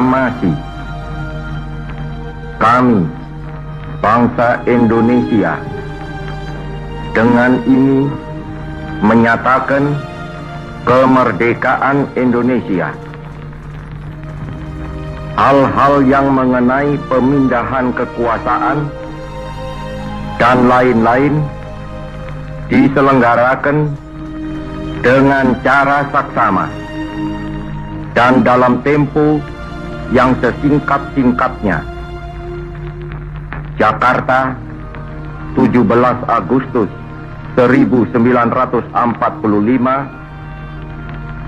proklamasi. Kami, bangsa Indonesia, dengan ini menyatakan kemerdekaan Indonesia. Hal-hal yang mengenai pemindahan kekuasaan dan lain-lain diselenggarakan dengan cara saksama dan dalam tempo yang sesingkat-singkatnya. Jakarta, 17 Agustus 1945,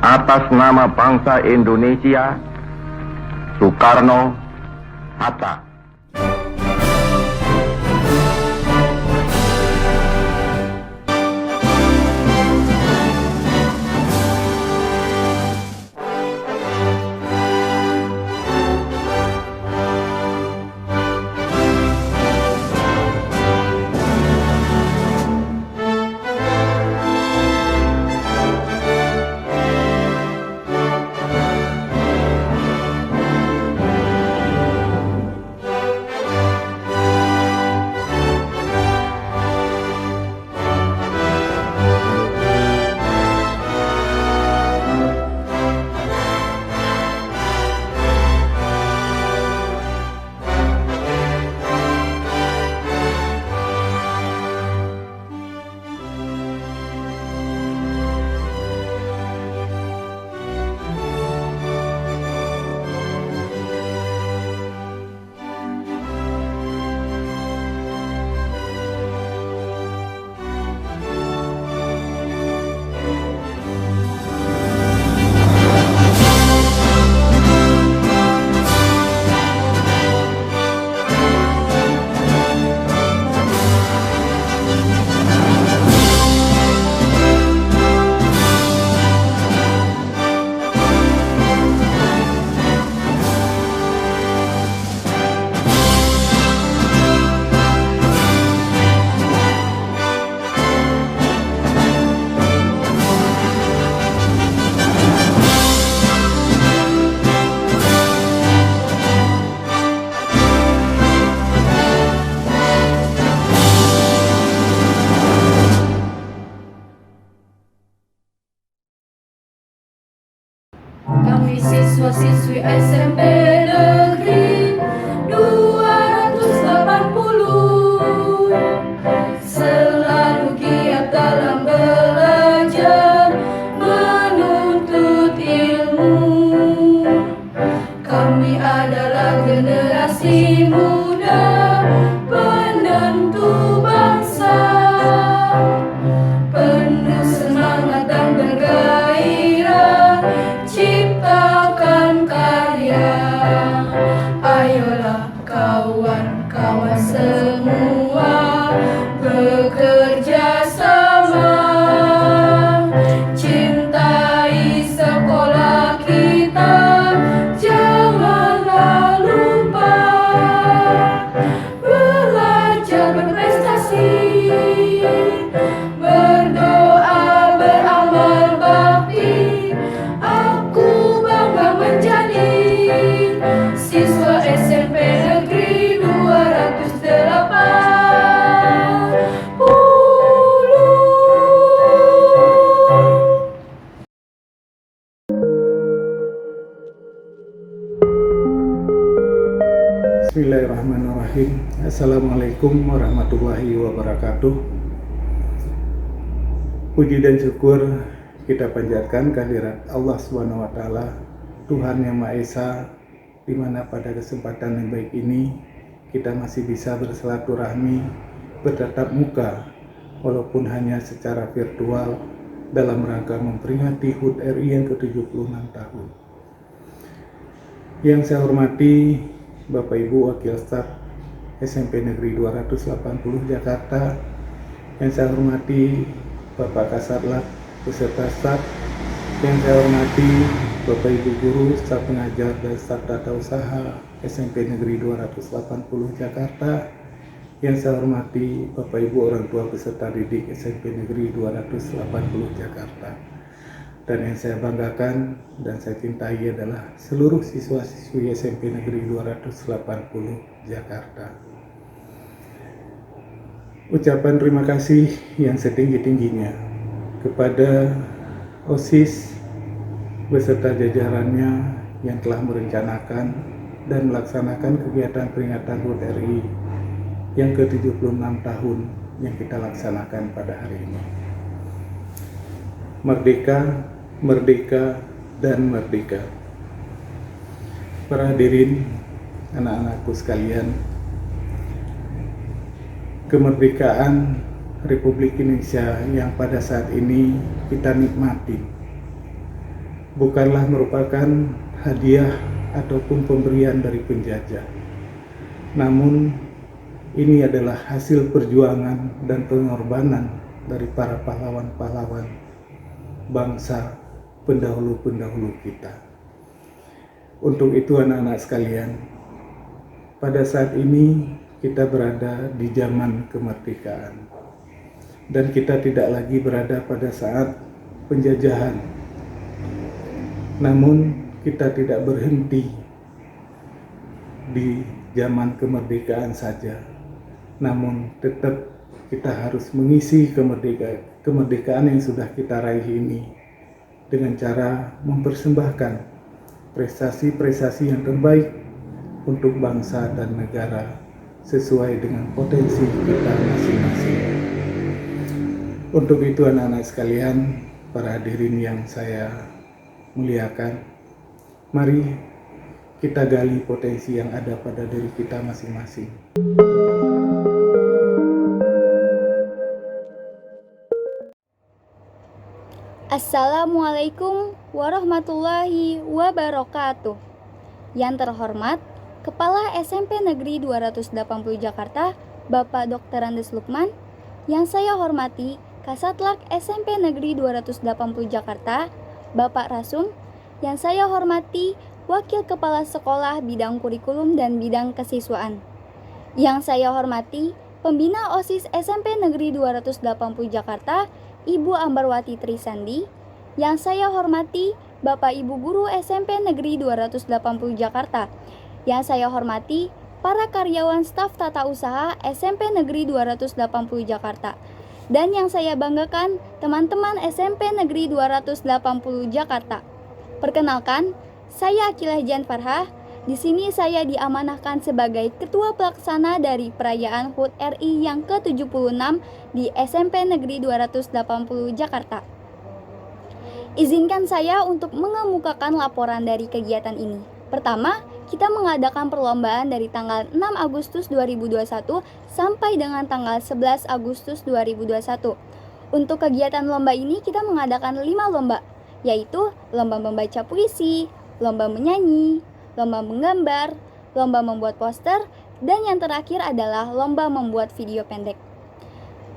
atas nama bangsa Indonesia, Soekarno Hatta. Kami siswa-siswi SMP Negeri 280 selalu giat dalam belajar menuntut ilmu. Kami adalah generasi muda penentu bangsa, penuh semangat dan bergairah ciptakan karya. Ayolah kawan-kawan semua bekerja sama, cintai sekolah kita, janganlah lupa belajar berprestasi, berdoa beramal bakti. Aku bangga menjadi siswa SMP Negeri 280. Bismillahirrahmanirrahim. Assalamualaikum warahmatullahi wabarakatuh. Puji dan syukur kita panjatkan kehadirat Allah Subhanahu wa Ta'ala, Tuhan Yang Maha Esa, di mana pada kesempatan yang baik ini kita masih bisa bersilaturahmi, bertatap muka, walaupun hanya secara virtual, dalam rangka memperingati HUT RI yang ke-76 tahun. Yang saya hormati Bapak Ibu Wakil Staf SMP Negeri 280 Jakarta, yang saya hormati Bapak Kasatlat beserta staf, yang saya hormati Bapak Ibu Guru, staf pengajar dan staf tata usaha SMP Negeri 280 Jakarta, yang saya hormati Bapak Ibu orang tua peserta didik SMP Negeri 280 Jakarta. Dan yang saya banggakan dan saya cintai adalah seluruh siswa-siswi SMP Negeri 280 Jakarta. Ucapan terima kasih yang setinggi-tingginya kepada OSIS beserta jajarannya yang telah merencanakan dan melaksanakan kegiatan peringatan HUT RI yang ke-76 tahun yang kita laksanakan pada hari ini. Merdeka, merdeka, dan merdeka. Para hadirin, anak-anakku sekalian, kemerdekaan Republik Indonesia yang pada saat ini kita nikmati bukanlah merupakan hadiah ataupun pemberian dari penjajah, namun ini adalah hasil perjuangan dan pengorbanan dari para pahlawan-pahlawan bangsa pendahulu-pendahulu kita. Untuk itu anak-anak sekalian, pada saat ini kita berada di zaman kemerdekaan dan kita tidak lagi berada pada saat penjajahan. Namun kita tidak berhenti di zaman kemerdekaan saja, namun tetap kita harus mengisi kemerdekaan yang sudah kita raih ini dengan cara mempersembahkan prestasi-prestasi yang terbaik untuk bangsa dan negara sesuai dengan potensi kita masing-masing. Untuk itu anak-anak sekalian, para hadirin yang saya muliakan, mari kita gali potensi yang ada pada diri kita masing-masing. Assalamualaikum warahmatullahi wabarakatuh. Yang terhormat, Kepala SMP Negeri 280 Jakarta, Bapak Dr. Andes Lukman. Yang saya hormati, Kasatlak SMP Negeri 280 Jakarta, Bapak Rasum. Yang saya hormati, Wakil Kepala Sekolah Bidang Kurikulum dan Bidang Kesiswaan. Yang saya hormati, Pembina OSIS SMP Negeri 280 Jakarta, Ibu Ambarwati Trisandi. Yang saya hormati, Bapak Ibu Guru SMP Negeri 280 Jakarta. Yang saya hormati, para karyawan staf tata usaha SMP Negeri 280 Jakarta. Dan yang saya banggakan, teman-teman SMP Negeri 280 Jakarta. Perkenalkan, saya Akilah Jan Farhah. Di sini saya diamanahkan sebagai Ketua Pelaksana dari perayaan HUT RI yang ke-76 di SMP Negeri 280 Jakarta. Izinkan saya untuk mengemukakan laporan dari kegiatan ini. Pertama, kita mengadakan perlombaan dari tanggal 6 Agustus 2021 sampai dengan tanggal 11 Agustus 2021. Untuk kegiatan lomba ini kita mengadakan 5 lomba, yaitu lomba membaca puisi, lomba menyanyi, lomba menggambar, lomba membuat poster, dan yang terakhir adalah lomba membuat video pendek.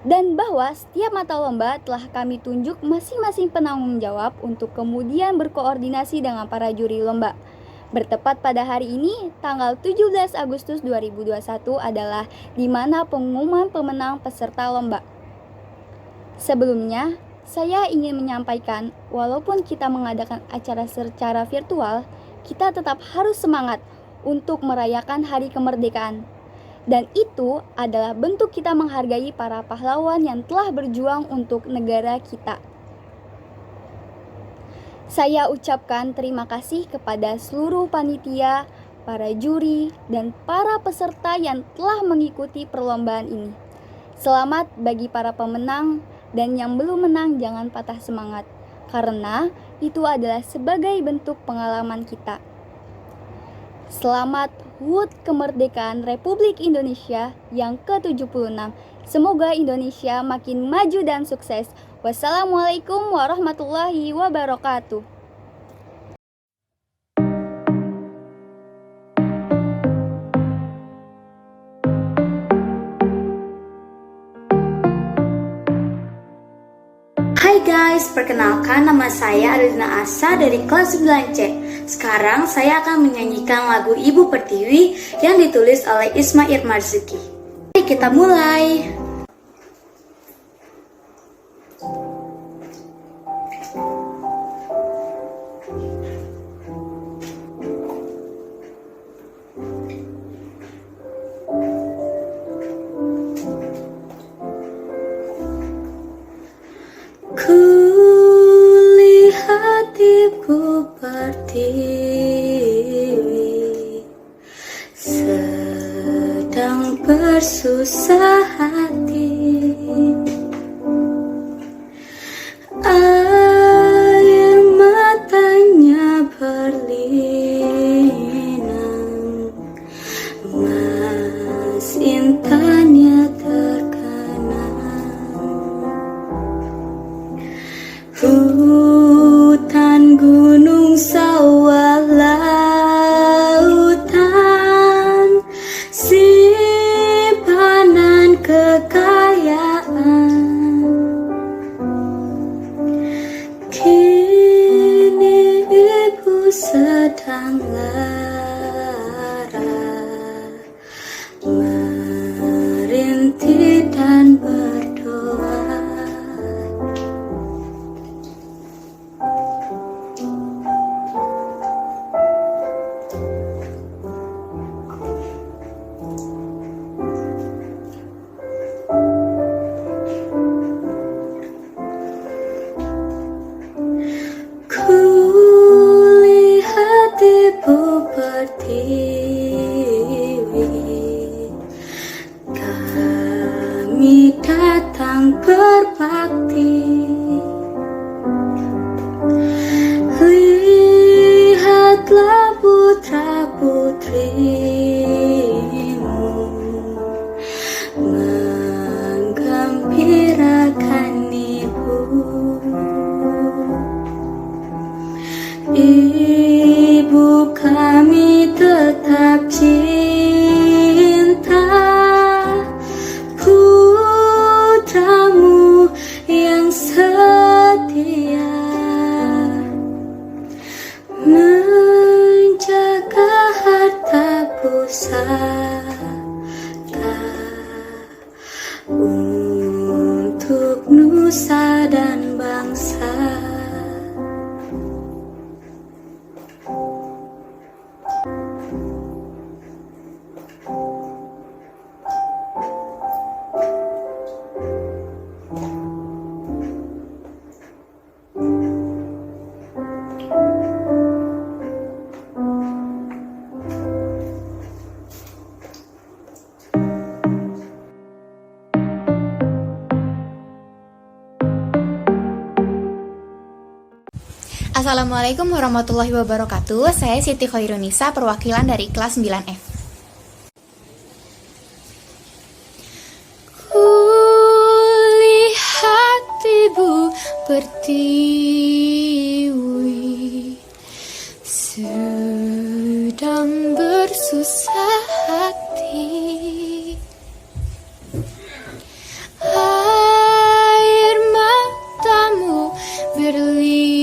Dan bahwa setiap mata lomba telah kami tunjuk masing-masing penanggung jawab untuk kemudian berkoordinasi dengan para juri lomba. Bertepat pada hari ini, tanggal 17 Agustus 2021 adalah di mana pengumuman pemenang peserta lomba. Sebelumnya, saya ingin menyampaikan, walaupun kita mengadakan acara secara virtual, kita tetap harus semangat untuk merayakan hari kemerdekaan. Dan itu adalah bentuk kita menghargai para pahlawan yang telah berjuang untuk negara kita. Saya ucapkan terima kasih kepada seluruh panitia, para juri, dan para peserta yang telah mengikuti perlombaan ini. Selamat bagi para pemenang, dan yang belum menang jangan patah semangat, karena itu adalah sebagai bentuk pengalaman kita. Selamat HUT Kemerdekaan Republik Indonesia yang ke-76. Semoga Indonesia makin maju dan sukses. Wassalamualaikum warahmatullahi wabarakatuh. Hai guys, perkenalkan nama saya Aridina Asa dari kelas 9C. Sekarang saya akan menyanyikan lagu Ibu Pertiwi yang ditulis oleh Ismail Marzuki. Mari kita mulai. Pertiwi sedang bersusah hati. Air matanya berlinang, mas intannya terkenang. Hutan, gunung, sawah, lautan, simpanan kekayaan. Kini ibu sedang lara, merintih dan berdoa. Kulihat ibu pertiwi, kami datang berbakti. Lihatlah putra putrimu menggembirakan ibu. Ibu kami tetap cinta putramu yang setia, menjaga harta pusaka untuk nusa dan bangsa. Assalamualaikum warahmatullahi wabarakatuh. Saya Siti Khairunisa, perwakilan dari kelas 9F. Kulihat ibu pertiwi sedang bersusah hati. Air matamu berlinang,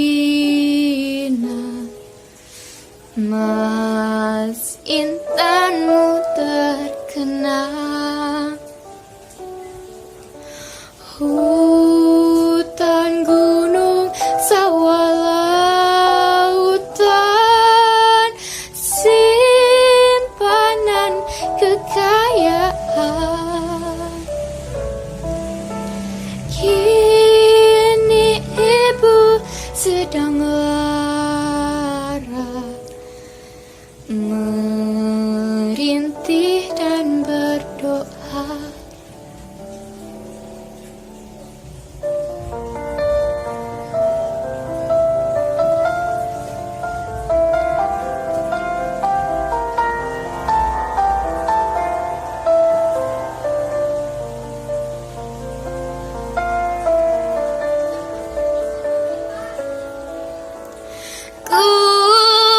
mas intanmu terkenang. Hutan, gunung, sawah, lautan, simpanan kekayaan. Kini ibu sedang lara, merintih dan berdoa.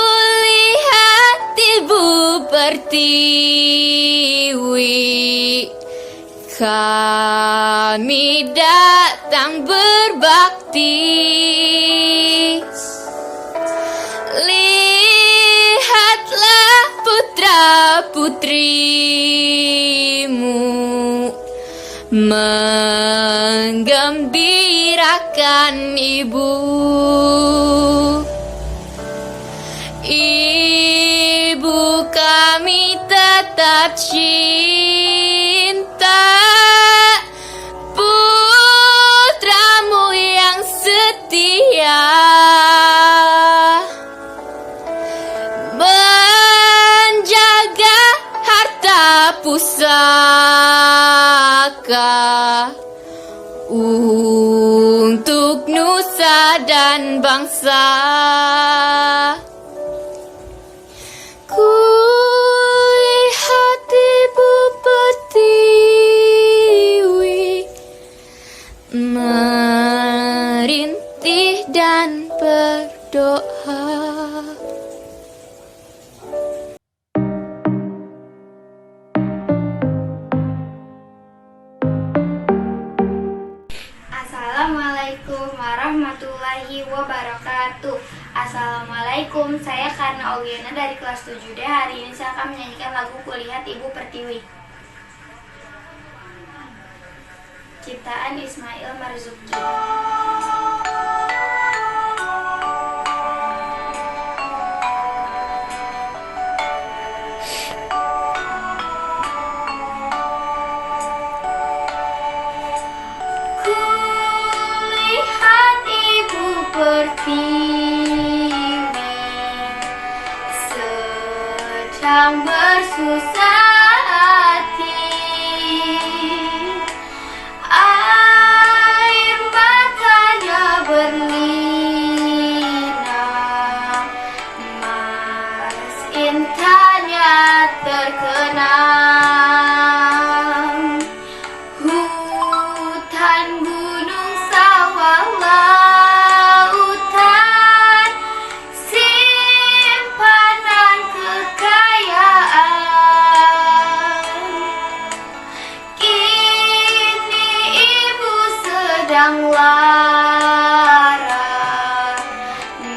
Kulihat ibu pertiwi, kami datang berbakti. Lihatlah putra putrimu menggembirakan ibu. Ibu kami tetap cinta putramu yang setia, berduka untuk nusa dan bangsa. Ku lihat Ibu Pertiwi merintih dan berdoa. Assalamualaikum warahmatullahi wabarakatuh. Assalamualaikum, saya Karna Auliana dari kelas 7D. Hari ini saya akan menyanyikan lagu Kulihat Ibu Pertiwi, ciptaan Ismail Marzuki. Kulihat Ibu Pertiwi sedang bersusah hati, air matanya berlinang, mas intannya terkenang. Hutan, gunung, sawah, lautan, simpanan kekayaan. Kini ibu sedang lara,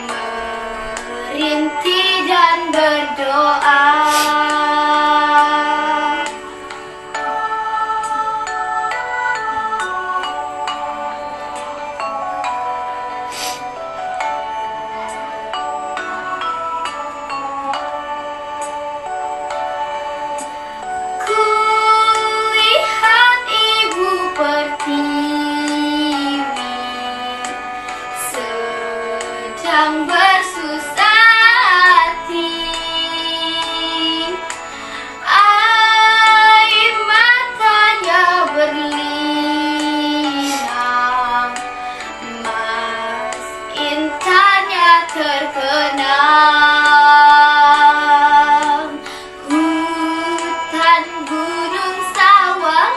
merintih dan berdoa. Kulihat Ibu Pertiwi sedang bersusah hati, air matanya berlinang, mas intannya terkenang. Hutan, gunung, sawah,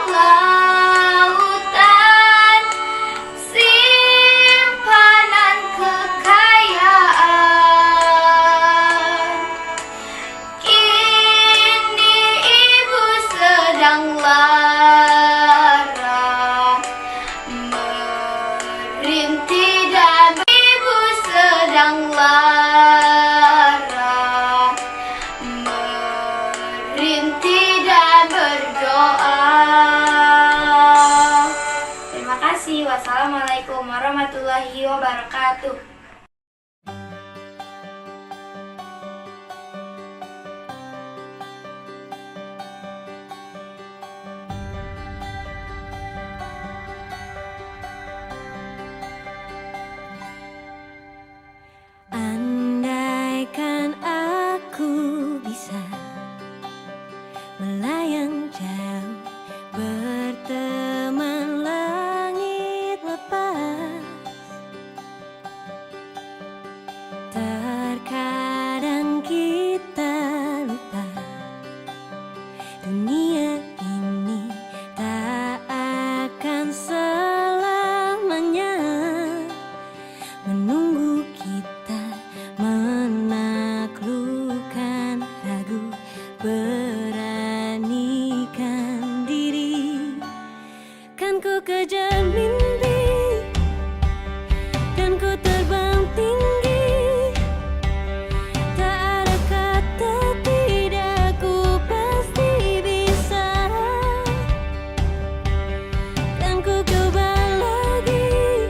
lautan, simpanan kekayaan. Kini ibu sedang lara, merintih dan ibu sedang lara, merintih dan berdoa. Terima kasih. Wassalamualaikum warahmatullahi wabarakatuh. Andaikan aku bisa melayang jauh, berteman langit lepas. Terkadang kita lupa, dunia ini tak akan selamanya menunggu kita menaklukkan ragu, beranikan diri. Kan ku kejar mimpi, kan ku terbang tinggi, tak ada kata tidak, ku pasti bisa. Kan ku coba lagi,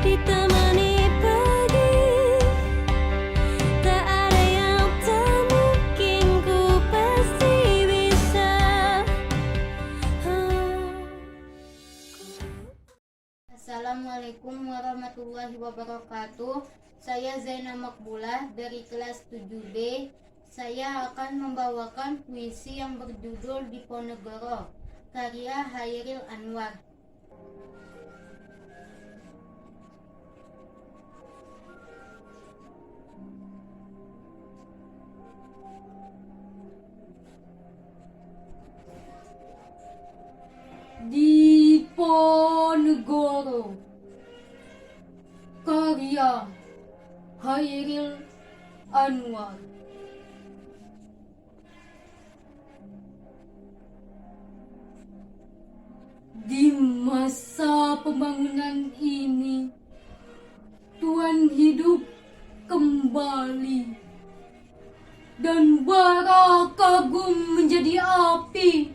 ditemani pagi, tak ada yang tak mungkin, ku pasti bisa. Assalamualaikum warahmatullahi wabarakatuh. Saya Zainal Makbulah dari kelas 7B. Saya akan membawakan puisi yang berjudul Diponegoro. karya Hairil Anwar. Diponegoro, karya Hairil Anwar. Di masa pembangunan ini, Tuhan hidup kembali dan bara kagum menjadi api.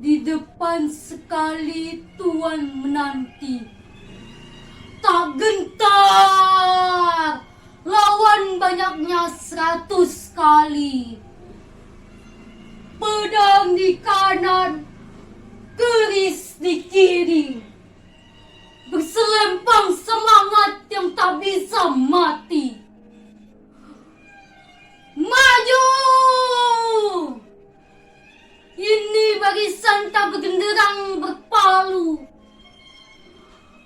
Di depan sekali Tuhan menanti, tak gentar lawan banyaknya 100 kali. Pedang di kanan, keris di kiri, berselempang semangat yang tak bisa mati. Maju! Ini barisan tak bergenderang berpalu.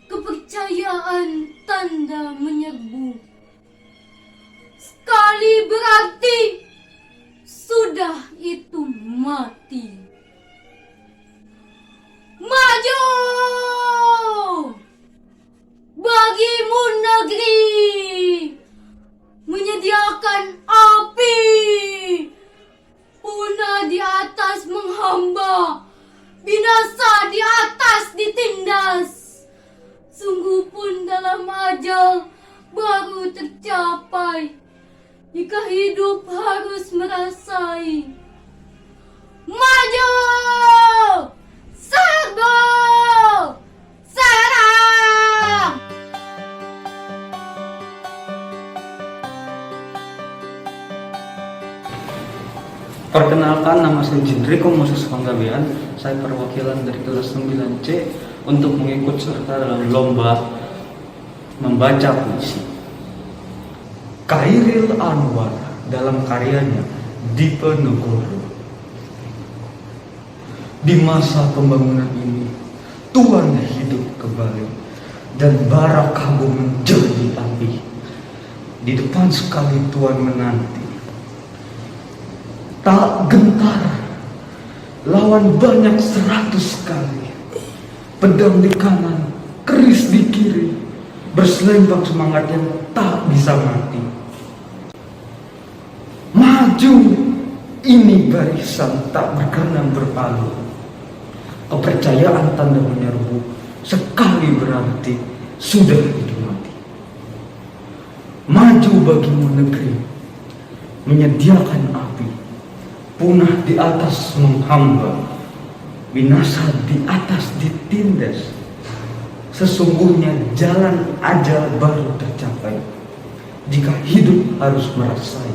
Kepercayaan tanda menyerbu. Sekali berarti sudah itu mati. Maju! Bagimu negeri menyediakan api, punah di atas menghamba, binasa di atas ditindas. Sungguh pun dalam ajal baru tercapai, jika hidup harus merasai. Maju! Serbu! Serang! Perkenalkan, nama saya Jindriko Moses Panggabean. Saya perwakilan dari kelas 9C untuk mengikut serta dalam lomba membaca puisi. Hairil Anwar dalam karyanya Diponegoro. Di masa pembangunan ini, Tuhan hidup kembali dan bara kagum menjadi api. Di depan sekali Tuhan menanti, tak gentar lawan banyak 100 kali. Pedang di kanan, keris di kiri, berselempang semangat yang tak bisa mati. Maju, ini barisan tak berkenan berpalu. Kepercayaan tanda menyerbu, sekali berarti sudah itu mati. Maju bagimu negeri, menyediakan api, punah di atas menghamba, binasa di atas ditindas. Sesungguhnya jalan ajal baru tercapai, jika hidup harus merasai.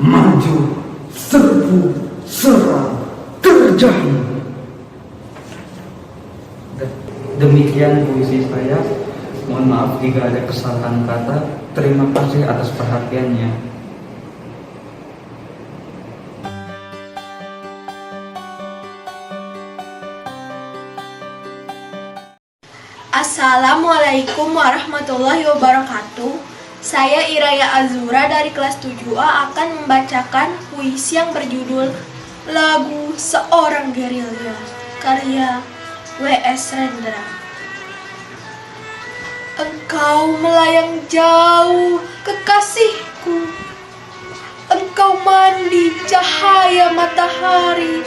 Maju, serbu, serang, terjang. Demikian puisi saya. Mohon maaf jika ada kesalahan kata. Terima kasih atas perhatiannya. Assalamualaikum warahmatullahi wabarakatuh. Saya Iraya Azura dari kelas 7A akan membacakan puisi yang berjudul Lagu Seorang Gerilya, karya W.S. Rendra. Engkau melayang jauh, kekasihku. Engkau mandi cahaya matahari.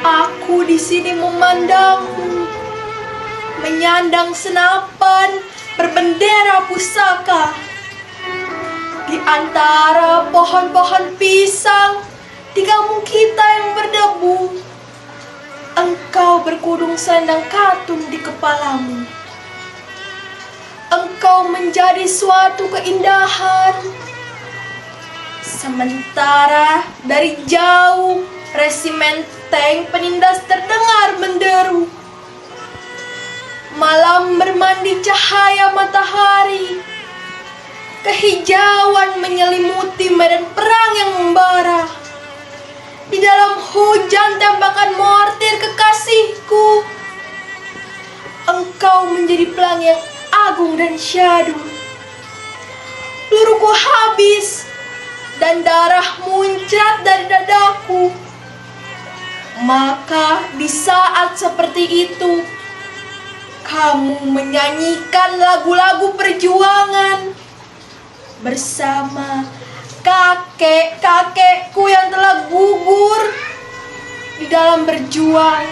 Aku di sini memandangmu, menyandang senapan berbendera pusaka. Di antara pohon-pohon pisang di kampung kita yang berdebu, engkau berkudung sandang katun di kepalamu. Engkau menjadi suatu keindahan. Sementara dari jauh resimen tank penindas terdengar menderu. Malam bermandi cahaya matahari, kehijauan menyelimuti medan perang yang membara. di dalam hujan tembakan mortir kekasihku. Engkau menjadi pelangi yang agung dan syahdu. Peluruku habis dan darah muncrat dari dadaku. Maka di saat seperti itu, kamu menyanyikan lagu-lagu perjuangan bersama kakek-kakekku yang telah gugur di dalam berjuang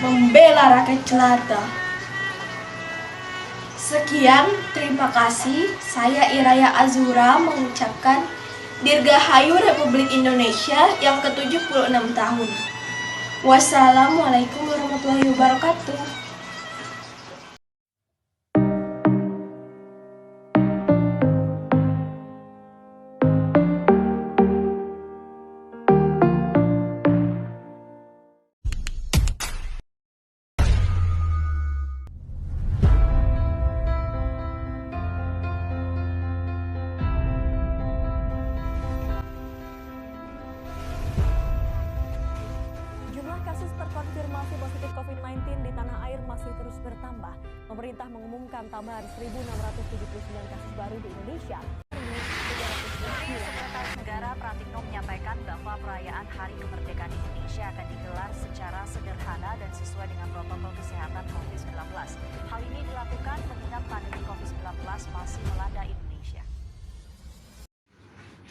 membela rakyat jelata. Sekian, terima kasih. Saya Iraya Azura mengucapkan Dirgahayu Republik Indonesia yang ke-76 tahun. Wassalamualaikum warahmatullahi wabarakatuh. Kasus terkonfirmasi positif COVID-19 di tanah air masih terus bertambah. Pemerintah mengumumkan tambahan 1.679 kasus baru di Indonesia. Sekretaris Negara Pratikno menyampaikan bahwa perayaan Hari Kemerdekaan Indonesia akan digelar secara sederhana dan sesuai dengan protokol kesehatan COVID-19. Hal ini dilakukan mengingat pandemi COVID-19 masih melanda Indonesia.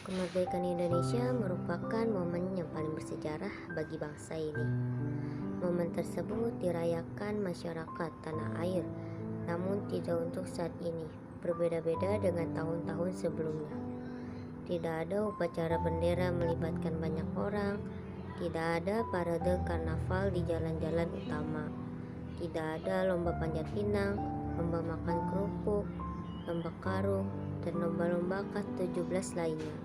Kemerdekaan Indonesia merupakan momen yang paling bersejarah bagi bangsa ini. Momen tersebut dirayakan masyarakat tanah air, namun tidak untuk saat ini, berbeda-beda dengan tahun-tahun sebelumnya. Tidak ada upacara bendera melibatkan banyak orang, tidak ada parade karnaval di jalan-jalan utama, tidak ada lomba panjat pinang, lomba makan kerupuk, lomba karung, dan lomba-lomba K17 lainnya.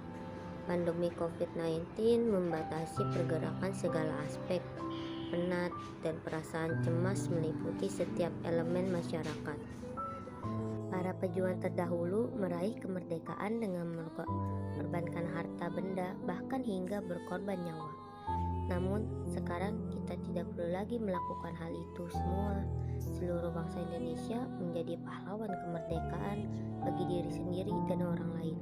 Pandemi COVID-19 membatasi pergerakan segala aspek, penat dan perasaan cemas meliputi setiap elemen masyarakat. Para pejuang terdahulu meraih kemerdekaan dengan mengorbankan harta benda, bahkan hingga berkorban nyawa. Namun, sekarang kita tidak perlu lagi melakukan hal itu semua. Seluruh bangsa Indonesia menjadi pahlawan kemerdekaan bagi diri sendiri dan orang lain.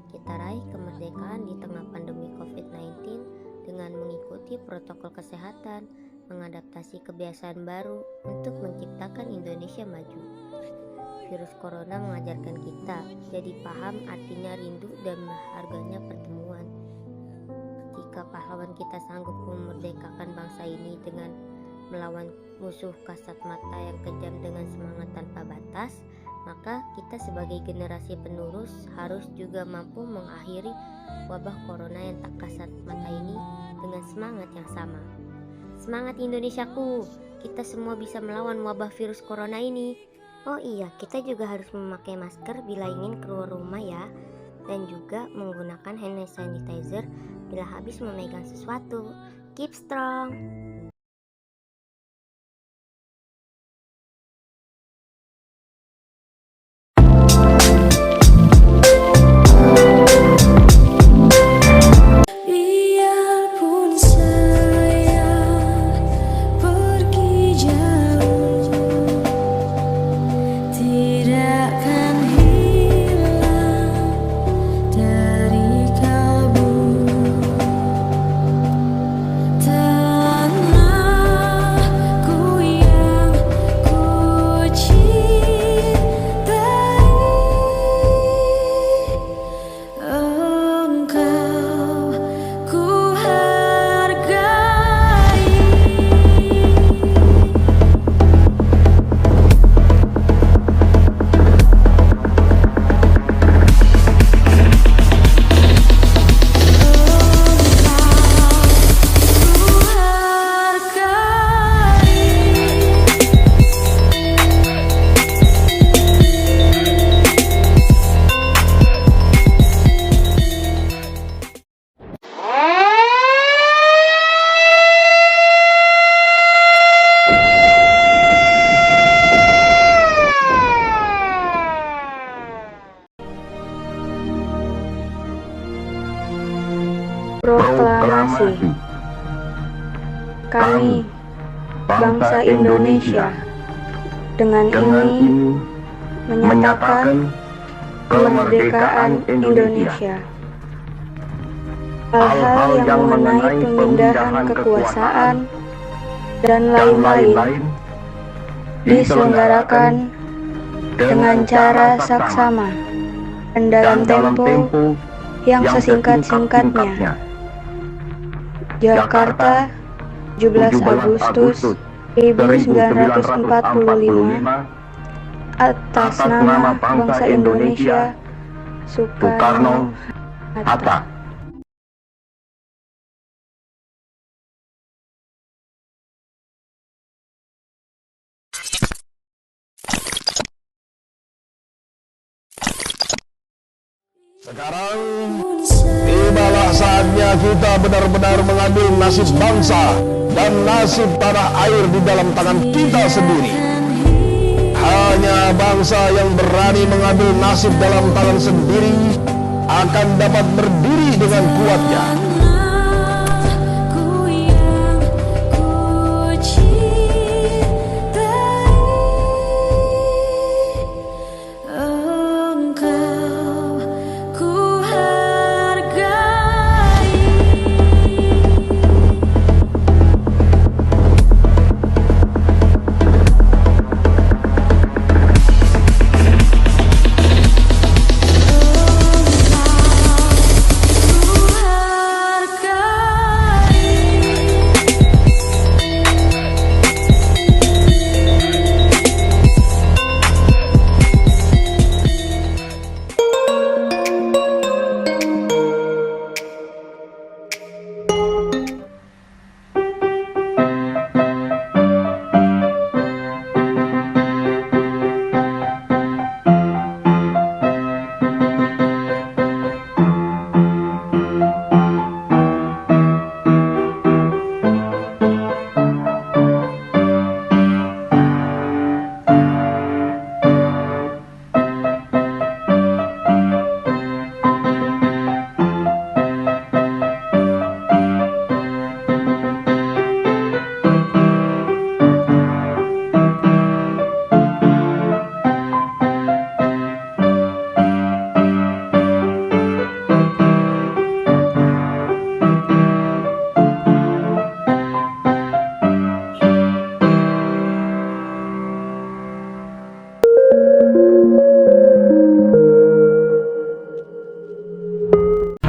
Kita raih kemerdekaan di tengah pandemi COVID-19 dengan mengikuti protokol kesehatan, mengadaptasi kebiasaan baru untuk menciptakan Indonesia maju. Virus corona mengajarkan kita jadi paham artinya rindu dan berharganya pertemuan. Jika pahlawan kita sanggup memerdekakan bangsa ini dengan melawan musuh kasat mata yang kejam dengan semangat tanpa batas, maka kita sebagai generasi penerus harus juga mampu mengakhiri wabah corona yang tak kasat mata ini dengan semangat yang sama. Semangat Indonesiaku, kita semua bisa melawan wabah virus corona ini. Oh iya, kita juga harus memakai masker bila ingin keluar rumah ya, dan juga menggunakan hand sanitizer bila habis memegang sesuatu. Keep strong! Proklamasi kami, bangsa Indonesia, dengan ini menyatakan kemerdekaan Indonesia. Hal-hal yang mengenai pemindahan kekuasaan dan lain-lain diselenggarakan dengan cara saksama dan dalam tempo yang sesingkat-singkatnya. Jakarta, 17 Agustus 1945, atas nama bangsa Indonesia, Soekarno-Hatta. Sekarang tibalah saatnya kita benar-benar mengambil nasib bangsa dan nasib tanah air di dalam tangan kita sendiri. Hanya bangsa yang berani mengambil nasib dalam tangan sendiri akan dapat berdiri dengan kuatnya.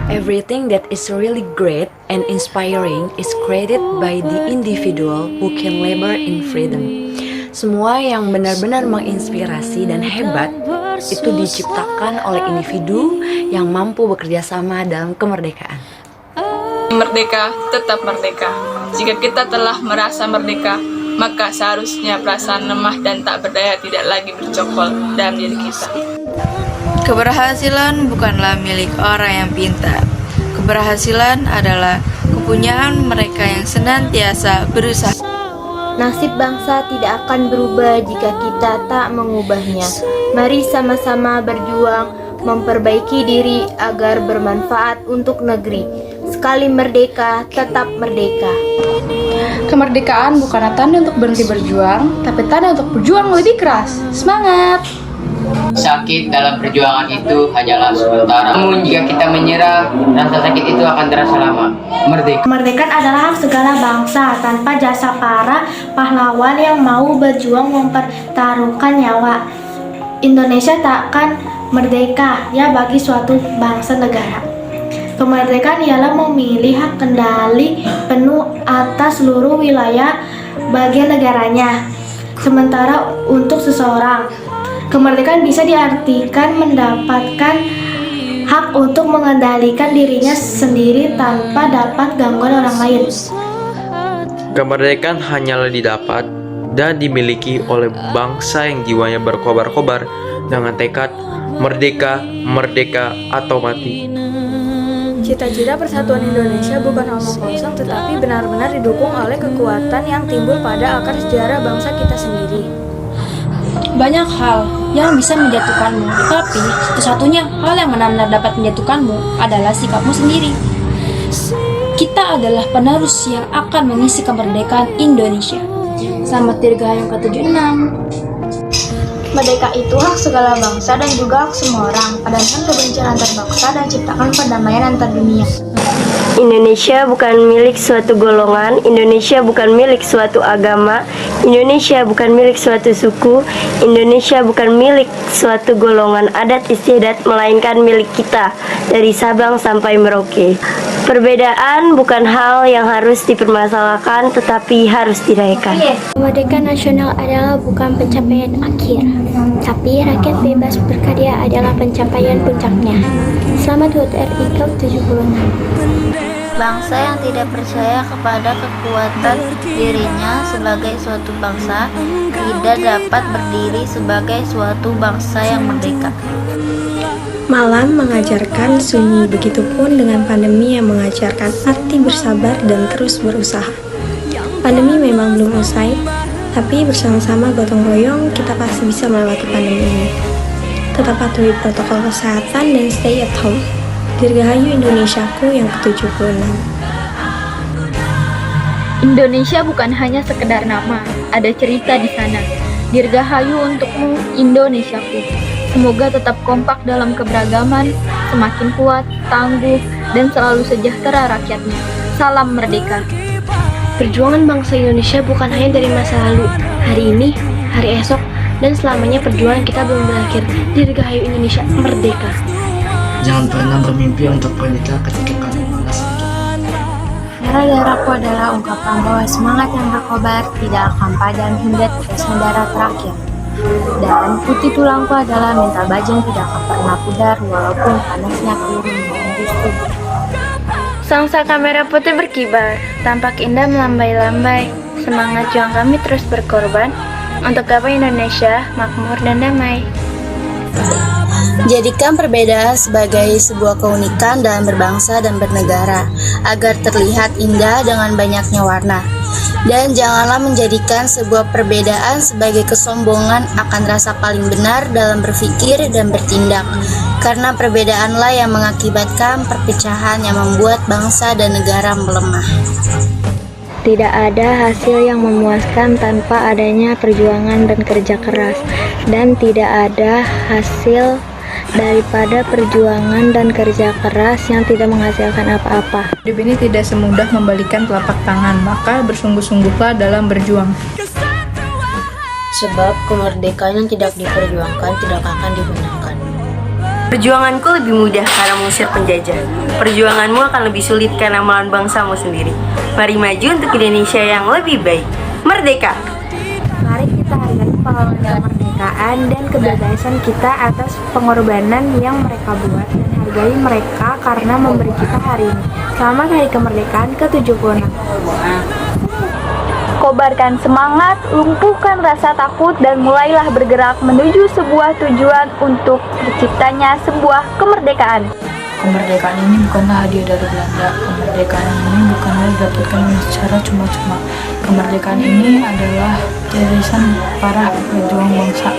Everything that is really great and inspiring is created by the individual who can labor in freedom. Semua yang benar-benar menginspirasi dan hebat itu diciptakan oleh individu yang mampu bekerja sama dalam kemerdekaan. Merdeka, tetap merdeka. Jika kita telah merasa merdeka, maka seharusnya perasaan lemah dan tak berdaya tidak lagi bercokol dalam diri kita. Keberhasilan bukanlah milik orang yang pintar. Keberhasilan adalah kepunyaan mereka yang senantiasa berusaha. Nasib bangsa tidak akan berubah jika kita tak mengubahnya. Mari sama-sama berjuang memperbaiki diri agar bermanfaat untuk negeri. Sekali merdeka, tetap merdeka. Kemerdekaan bukanlah tanda untuk berhenti berjuang, tapi tanda untuk berjuang lebih keras. Semangat! Sakit dalam perjuangan itu hanyalah sementara. Namun jika kita menyerah, rasa sakit itu akan terasa lama. Merdeka. Kemerdekaan adalah hak segala bangsa. Tanpa jasa para pahlawan yang mau berjuang mempertaruhkan nyawa, Indonesia tak akan merdeka ya bagi suatu bangsa negara. Kemerdekaan ialah memilih hak kendali penuh atas seluruh wilayah bagian negaranya. Sementara untuk seseorang, kemerdekaan bisa diartikan mendapatkan hak untuk mengendalikan dirinya sendiri tanpa dapat gangguan orang lain. Kemerdekaan hanyalah didapat dan dimiliki oleh bangsa yang jiwanya berkobar-kobar dengan tekad merdeka, merdeka atau mati. Cita-cita persatuan Indonesia bukan omong kosong tetapi benar-benar didukung oleh kekuatan yang timbul pada akar sejarah bangsa kita sendiri. Banyak hal yang bisa menjatuhkanmu, tapi satu-satunya hal yang benar-benar dapat menjatuhkanmu adalah sikapmu sendiri. Kita kita adalah penerus yang akan mengisi kemerdekaan Indonesia. Selamat Dirgahayu ke-76. Merdeka itu hak segala bangsa dan juga hak semua orang. Padamkan kebencian antar bangsa dan ciptakan perdamaian antar dunia. Indonesia bukan milik suatu golongan, Indonesia bukan milik suatu agama, Indonesia bukan milik suatu suku, Indonesia bukan milik suatu golongan adat istiadat, melainkan milik kita dari Sabang sampai Merauke. Perbedaan bukan hal yang harus dipermasalahkan, tetapi harus dirayakan. Kemerdekaan nasional adalah bukan pencapaian akhir, tapi rakyat bebas berkarya adalah pencapaian puncaknya. Selamat HUT RI ke-76. Bangsa yang tidak percaya kepada kekuatan dirinya sebagai suatu bangsa tidak dapat berdiri sebagai suatu bangsa yang merdeka. Malam mengajarkan sunyi, begitupun dengan pandemi yang mengajarkan arti bersabar dan terus berusaha. Pandemi memang belum usai, tapi bersama-sama gotong royong kita pasti bisa melewati pandemi ini. Tetap patuhi protokol kesehatan dan stay at home. Dirgahayu Indonesiaku yang ke-76. Indonesia bukan hanya sekedar nama, ada cerita di sana. Dirgahayu untukmu, Indonesiaku. Semoga tetap kompak dalam keberagaman, semakin kuat, tangguh, dan selalu sejahtera rakyatnya. Salam merdeka. Perjuangan bangsa Indonesia bukan hanya dari masa lalu, hari ini, hari esok, dan selamanya perjuangan kita belum berakhir. Dirgahayu Indonesia merdeka. Jangan pernah bermimpi untuk merdeka ketika kalian merasa sakit. Darah-darahku adalah ungkapan bahwa semangat yang berkobar tidak akan padam hingga tetesnya darah terakhir. Dan putih tulangku adalah mental bajang tidak akan pernah pudar walaupun panasnya peluru menembus tubuh. Sangsa merah putih berkibar, tampak indah melambai-lambai. Semangat juang kami terus berkorban untuk gapai Indonesia makmur dan damai. Jadikan perbedaan sebagai sebuah keunikan dalam berbangsa dan bernegara, agar terlihat indah dengan banyaknya warna. Dan janganlah menjadikan sebuah perbedaan sebagai kesombongan akan rasa paling benar dalam berpikir dan bertindak, karena perbedaanlah yang mengakibatkan perpecahan yang membuat bangsa dan negara melemah. Tidak ada hasil yang memuaskan tanpa adanya perjuangan dan kerja keras, dan tidak ada hasil daripada perjuangan dan kerja keras yang tidak menghasilkan apa-apa. Hidup ini tidak semudah membalikan telapak tangan, maka bersungguh-sungguhlah dalam berjuang. Sebab kemerdekaan yang tidak diperjuangkan tidak akan dimenangkan. Perjuanganku lebih mudah karena mengusir penjajah. Perjuanganmu akan lebih sulit karena melawan bangsamu sendiri. Mari maju untuk Indonesia yang lebih baik. Merdeka! Mari kita hargai pahlawan kemerdekaan dan kebebasan kita atas pengorbanan yang mereka buat, dan hargai mereka karena memberi kita hari ini. Selamat Hari Kemerdekaan ke-76. Kobarkan semangat, lumpuhkan rasa takut, dan mulailah bergerak menuju sebuah tujuan untuk terciptanya sebuah kemerdekaan. Kemerdekaan ini bukanlah hadiah dari Belanda. Kemerdekaan ini bukanlah didapatkan secara cuma-cuma. Kemerdekaan ini adalah jarisan para pejuang bangsa.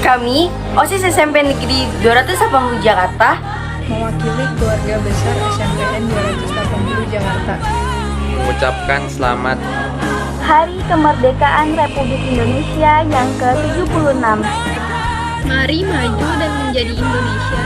Kami, OSIS SMP Negeri 280 Jakarta, mewakili keluarga besar SMPN 280 Jakarta, mengucapkan selamat Hari Kemerdekaan Republik Indonesia yang ke-76. Mari maju dan menjadi Indonesia